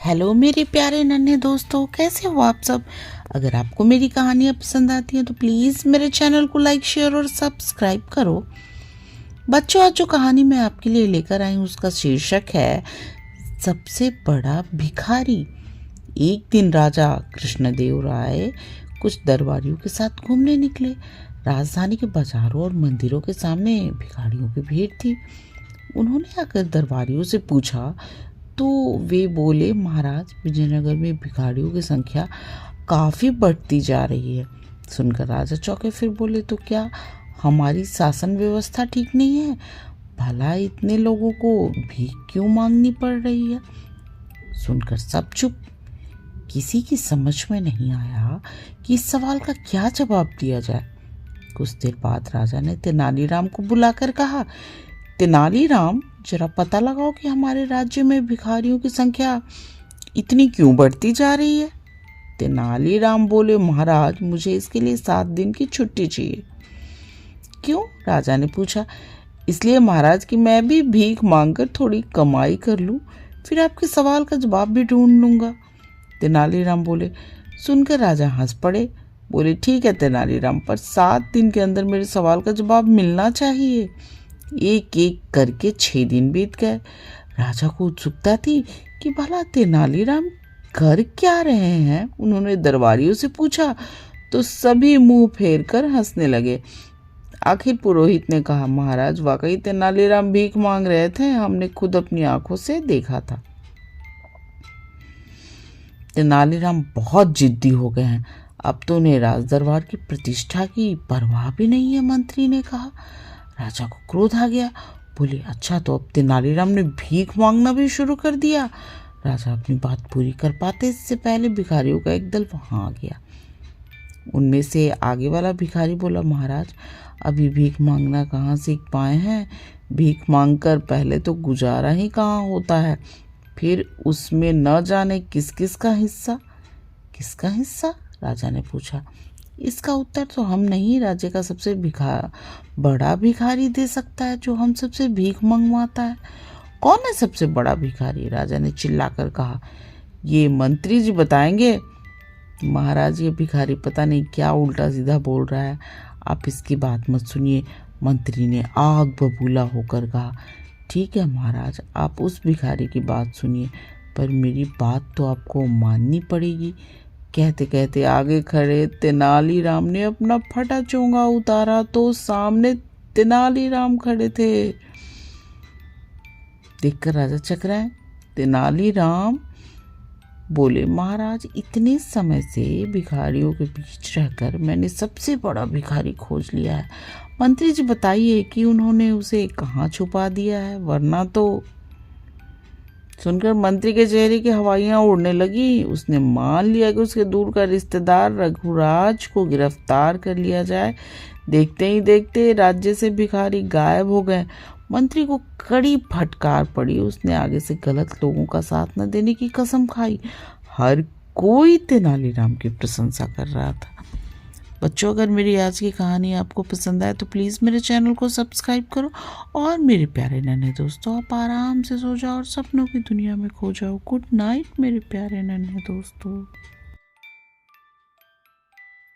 Hello मेरे प्यारे नन्हे दोस्तों, कैसे हो आप सब। अगर आपको मेरी कहानियाँ पसंद आती हैं तो प्लीज़ मेरे चैनल को लाइक, शेयर और सब्सक्राइब करो। बच्चों, आज जो कहानी मैं आपके लिए लेकर आई हूँ उसका शीर्षक है सबसे बड़ा भिखारी। एक दिन राजा कृष्णदेव राय कुछ दरबारियों के साथ घूमने निकले। राजधानी के बाजारों और मंदिरों के सामने भिखारियों की भीड़ थी। उन्होंने आकर दरबारियों से पूछा तो वे बोले, महाराज, विजयनगर में भिखारियों की संख्या काफ़ी बढ़ती जा रही है। सुनकर राजा चौंके, फिर बोले, तो क्या हमारी शासन व्यवस्था ठीक नहीं है? भला इतने लोगों को भीख क्यों मांगनी पड़ रही है? सुनकर सब चुप। किसी की समझ में नहीं आया कि इस सवाल का क्या जवाब दिया जाए। कुछ देर बाद राजा ने तेनालीराम को बुलाकर कहा, तेनालीराम, जरा पता लगाओ कि हमारे राज्य में भिखारियों की संख्या इतनी क्यों बढ़ती जा रही है। तेनालीराम बोले, महाराज, मुझे इसके लिए 7 दिन की छुट्टी चाहिए। क्यों? राजा ने पूछा। इसलिए महाराज कि मैं भी भीख मांगकर थोड़ी कमाई कर लूं, फिर आपके सवाल का जवाब भी ढूंढ लूंगा। तेनालीराम बोले। सुनकर राजा हंस पड़े। बोले, ठीक है तेनालीराम, पर 7 दिन के अंदर मेरे सवाल का जवाब मिलना चाहिए। एक एक करके 6 दिन बीत गए। राजा को उत्सुकता थी कि भला तेनालीराम कर क्या रहे हैं। उन्होंने दरबारियों से पूछा तो सभी मुंह फेर कर हंसने लगे। आखिर पुरोहित ने कहा, महाराज, वाकई तेनालीराम भीख मांग रहे थे, हमने खुद अपनी आंखों से देखा था। तेनालीराम बहुत जिद्दी हो गए हैं, अब तो उन्हें राज दरबार की प्रतिष्ठा की परवाह भी नहीं है, मंत्री ने कहा। राजा को क्रोध आ गया। बोले, अच्छा, तो अब तेनालीराम ने भीख मांगना भी शुरू कर दिया। राजा अपनी बात पूरी कर पाते इससे पहले भिखारियों का एक दल वहां आ गया। उनमें से आगे वाला भिखारी बोला, महाराज, अभी भीख मांगना कहाँ सीख पाए हैं। भीख मांगकर पहले तो गुजारा ही कहाँ होता है, फिर उसमें न जाने किस किस का हिस्सा। किसका हिस्सा? राजा ने पूछा। इसका उत्तर तो हम नहीं, राज्य का सबसे बड़ा भिखारी दे सकता है, जो हम सबसे भीख मंगवाता है। कौन है सबसे बड़ा भिखारी? राजा ने चिल्लाकर कहा। ये मंत्री जी बताएंगे। महाराज, ये भिखारी पता नहीं क्या उल्टा सीधा बोल रहा है, आप इसकी बात मत सुनिए। मंत्री ने आग बबूला होकर कहा। ठीक है महाराज, आप उस भिखारी की बात सुनिए, पर मेरी बात तो आपको माननी पड़ेगी। कहते कहते आगे खड़े तेनालीराम ने अपना फटा चोंगा उतारा तो सामने तेनालीराम खड़े थे। देखकर राजा चकराए। तेनालीराम बोले, महाराज, इतने समय से भिखारियों के बीच रहकर मैंने सबसे बड़ा भिखारी खोज लिया है। मंत्री जी बताइए कि उन्होंने उसे कहाँ छुपा दिया है, वरना तो। सुनकर मंत्री के चेहरे की हवाइयां उड़ने लगी। उसने मान लिया कि उसके दूर का रिश्तेदार रघुराज को गिरफ्तार कर लिया जाए। देखते ही देखते राज्य से भिखारी गायब हो गए। मंत्री को कड़ी फटकार पड़ी। उसने आगे से गलत लोगों का साथ न देने की कसम खाई। हर कोई तेनालीराम की प्रशंसा कर रहा था। बच्चों, अगर मेरी आज की कहानी आपको पसंद आए तो प्लीज़ मेरे चैनल को सब्सक्राइब करो। और मेरे प्यारे नन्हे दोस्तों, आप आराम से सो जाओ और सपनों की दुनिया में खो जाओ। गुड नाइट मेरे प्यारे नन्हे दोस्तों।